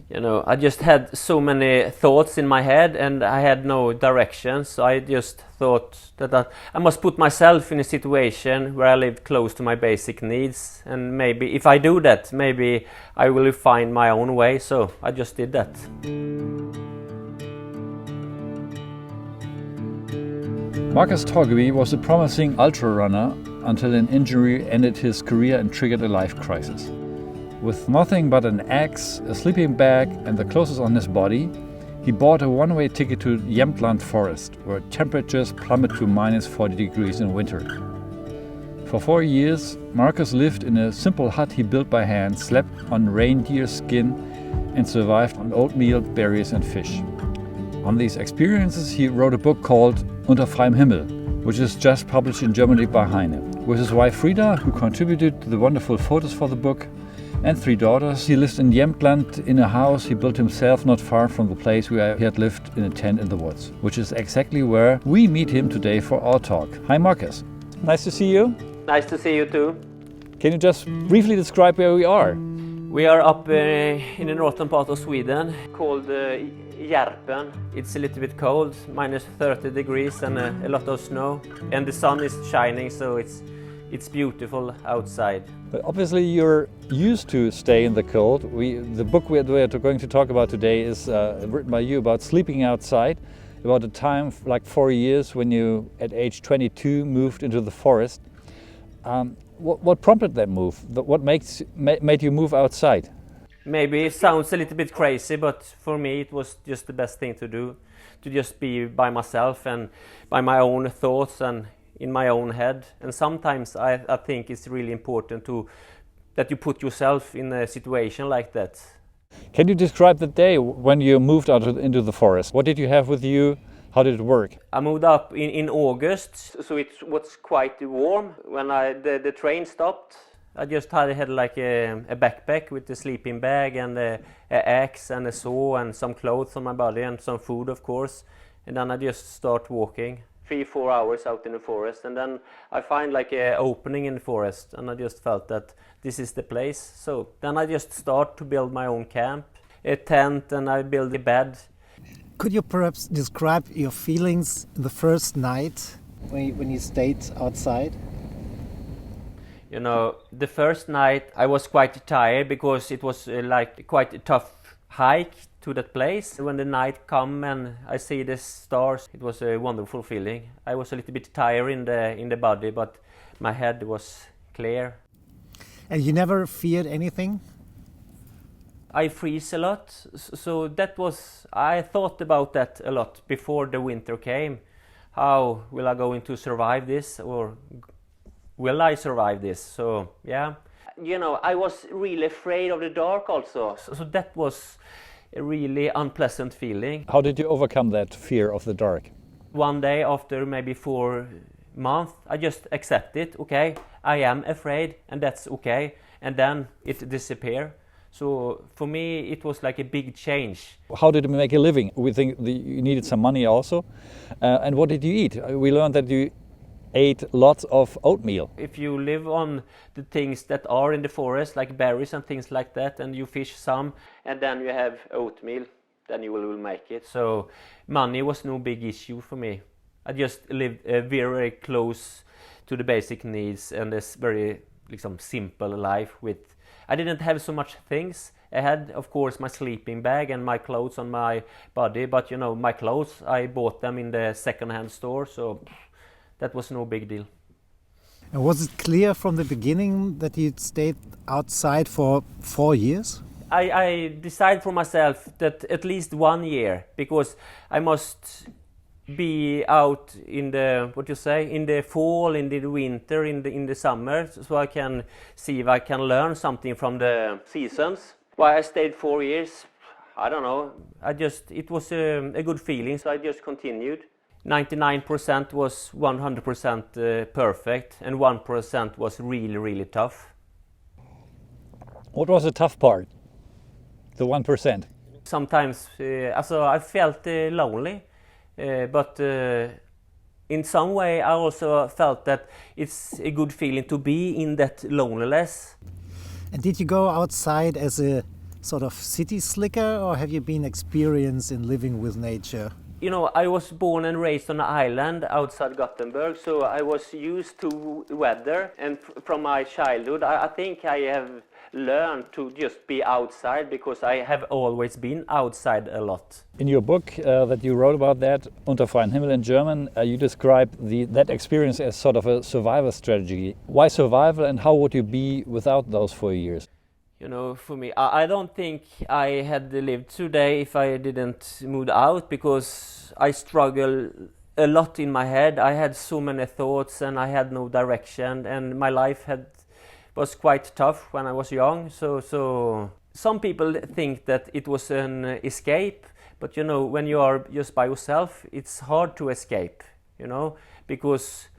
I just had so many thoughts in my head and I had no direction. So I just thought that I must put myself in a situation where I live close to my basic needs. And maybe if I do that, maybe I will find my own way. So I just did that. Markus Torgeby was a promising ultra runner until an injury ended his career and triggered a life crisis. With nothing but an axe, a sleeping bag and the clothes on his body, he bought a one-way ticket to Jämtland forest, where temperatures plummet to minus 40 degrees in winter. For 4 years, Markus lived in a simple hut he built by hand, slept on reindeer skin and survived on oatmeal, berries and fish. On these experiences he wrote a book called Unter freiem Himmel, which is just published in Germany by Heyne. With his wife Frida, who contributed to the wonderful photos for the book, and 3 daughters, he lives in Jämtland in a house he built himself not far from the place where he had lived in a tent in the woods, which is exactly where we meet him today for our talk. Hi Markus. Nice to see you. Nice to see you too. Can you just briefly describe where we are? We are up in the northern part of Sweden called Järpen. It's a little bit cold, minus 30 degrees and a lot of snow. And the sun is shining, so it's beautiful outside. But obviously you're used to stay in the cold. The book we're going to talk about today is written by you about sleeping outside, about a time like 4 years when you, at age 22, moved into the forest. What prompted that move? What made you move outside? Maybe it sounds a little bit crazy, but for me it was just the best thing to do. To just be by myself and by my own thoughts and in my own head. And sometimes I think it's really important that you put yourself in a situation like that. Can you describe the day when you moved out into the forest? What did you have with you? How did it work? I moved up in August, so it was quite warm. When the train stopped, I just had like a backpack with a sleeping bag and an axe and a saw and some clothes on my body and some food, of course. And then I just start walking 3-4 hours out in the forest, and then I find like an opening in the forest, and I just felt that this is the place. So then I just start to build my own camp, a tent, and I build a bed. Could you perhaps describe your feelings the first night when you stayed outside? The first night I was quite tired because it was like quite a tough hike to that place. When the night come and I see the stars, it was a wonderful feeling. I was a little bit tired in the body, but my head was clear. And you never feared anything? I freeze a lot, so I thought about that a lot before the winter came. How will I going to survive this, or will I survive this? So yeah, I was really afraid of the dark also. So that was a really unpleasant feeling. How did you overcome that fear of the dark? One day after maybe 4 months, I just accept it. Okay, I am afraid, and that's okay. And then it disappeared. So for me, it was like a big change. How did you make a living? We think you needed some money also. And what did you eat? We learned that you ate lots of oatmeal. If you live on the things that are in the forest, like berries and things like that, and you fish some, and then you have oatmeal, then you will make it. So money was no big issue for me. I just lived very close to the basic needs and this very simple life with. I didn't have so much things. I had, of course, my sleeping bag and my clothes on my body, but my clothes, I bought them in the second-hand store, so that was no big deal. And was it clear from the beginning that you stayed outside for 4 years? I decided for myself that at least 1 year, because I must be out in the fall, in the winter, in the summer, so I can see if I can learn something from the seasons. Why I stayed 4 years, I don't know. It was a good feeling, so I just continued. 99% was 100% perfect, and 1% was really, really tough. What was the tough part? The 1%? Sometimes, I felt lonely. But in some way I also felt that it's a good feeling to be in that loneliness. And did you go outside as a sort of city slicker, or have you been experienced in living with nature? You know, I was born and raised on an island outside Gothenburg, so I was used to weather, and from my childhood I think I have learned to just be outside because I have always been outside a lot. In your book that you wrote about that, Unter freiem Himmel in German, you describe that experience as sort of a survival strategy. Why survival, and how would you be without those 4 years? You know, for me, I don't think I had lived today if I didn't move out, because I struggle a lot in my head. I had so many thoughts and I had no direction, and my life was quite tough when I was young. So some people think that it was an escape, but you know, when you are just by yourself, it's hard to escape, you know, because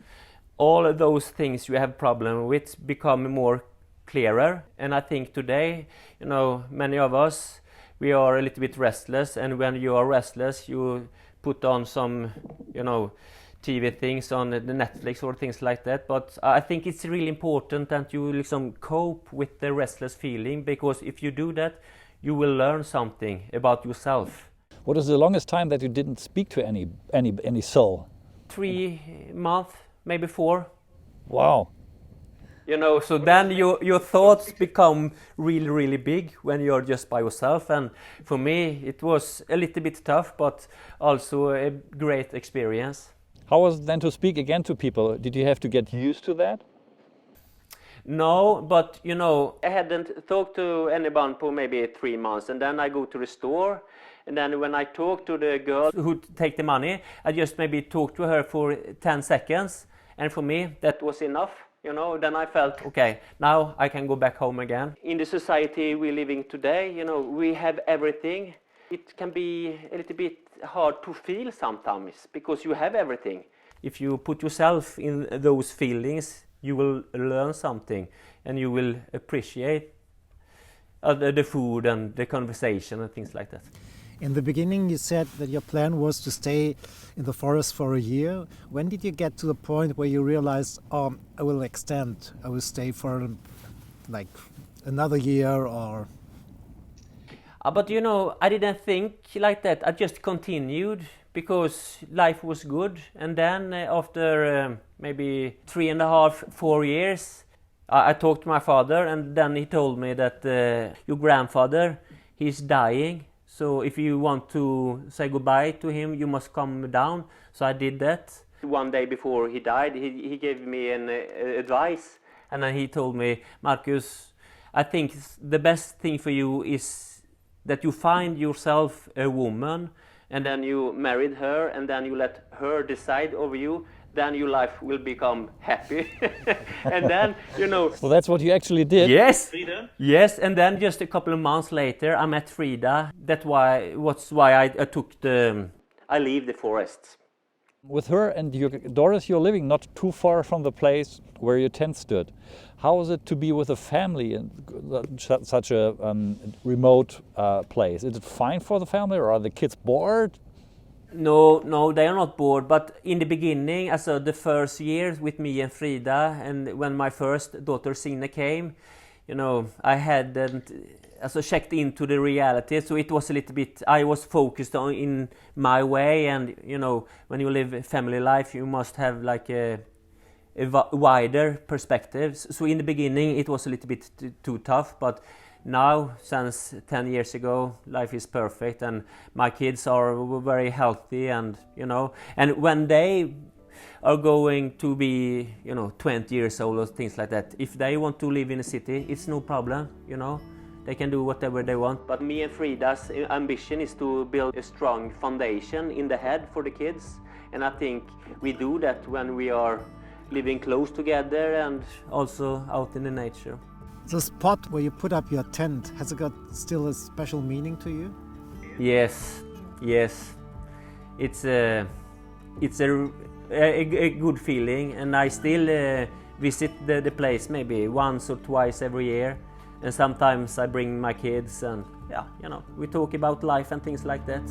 all of those things you have problem with become more clearer. And I think today, you know, many of us, we are a little bit restless, and when you are restless, you put on some, you know, TV things on the Netflix or things like that. But I think it's really important that you cope with the restless feeling, because if you do that, you will learn something about yourself. What is the longest time that you didn't speak to any soul? 3 months, maybe 4. Wow. You know, so then your thoughts become really, really big when you're just by yourself. And for me, it was a little bit tough, but also a great experience. How was it then to speak again to people? Did you have to get used to that? No, but you know, I hadn't talked to anyone for maybe 3 months, and then I go to the store, and then when I talk to the girl who take the money, I just maybe talk to her for 10 seconds, and for me that was enough. You know, then I felt, okay, now I can go back home again. In the society we're living today, you know, we have everything. It can be a little bit hard to feel sometimes because you have everything. If you put yourself in those feelings, you will learn something, and you will appreciate the food and the conversation and things like that. In the beginning, you said that your plan was to stay in the forest for a year. When did you get to the point where you realized, oh, I will extend, I will stay for like another year or... But you know, I didn't think like that. I just continued because life was good. And then after maybe 3.5, 4 years, I talked to my father, and then he told me that your grandfather, he's dying. So if you want to say goodbye to him, you must come down. So I did that. One day before he died, he gave me an advice. And then he told me, Markus, I think the best thing for you is that you find yourself a woman, and then you married her, and then you let her decide over you. Then your life will become happy. And then, you know... Well, that's what you actually did. Yes! Frida? Yes, and then just a couple of months later, I met Frida. That's why I took I leave the forest. With her and your daughters, you're living not too far from the place where your tent stood. How is it to be with a family in such a remote place? Is it fine for the family, or are the kids bored? No, they are not bored. But in the beginning, the first years with me and Frida, and when my first daughter Signe came, you know, I hadn't checked into the reality. So it was a little bit. I was focused on in my way, and you know, when you live family life, you must have like a wider perspective. So in the beginning, it was a little bit too tough, but. Now, since 10 years ago, life is perfect, and my kids are very healthy, and you know, and when they are going to be, you know, 20 years old or things like that, if they want to live in a city, it's no problem, you know, they can do whatever they want. But me and Frida's ambition is to build a strong foundation in the head for the kids, and I think we do that when we are living close together and also out in the nature. The spot where you put up your tent, has it got still a special meaning to you? Yes. It's a good feeling, and I still visit the place maybe once or twice every year, and sometimes I bring my kids, and yeah, you know, we talk about life and things like that.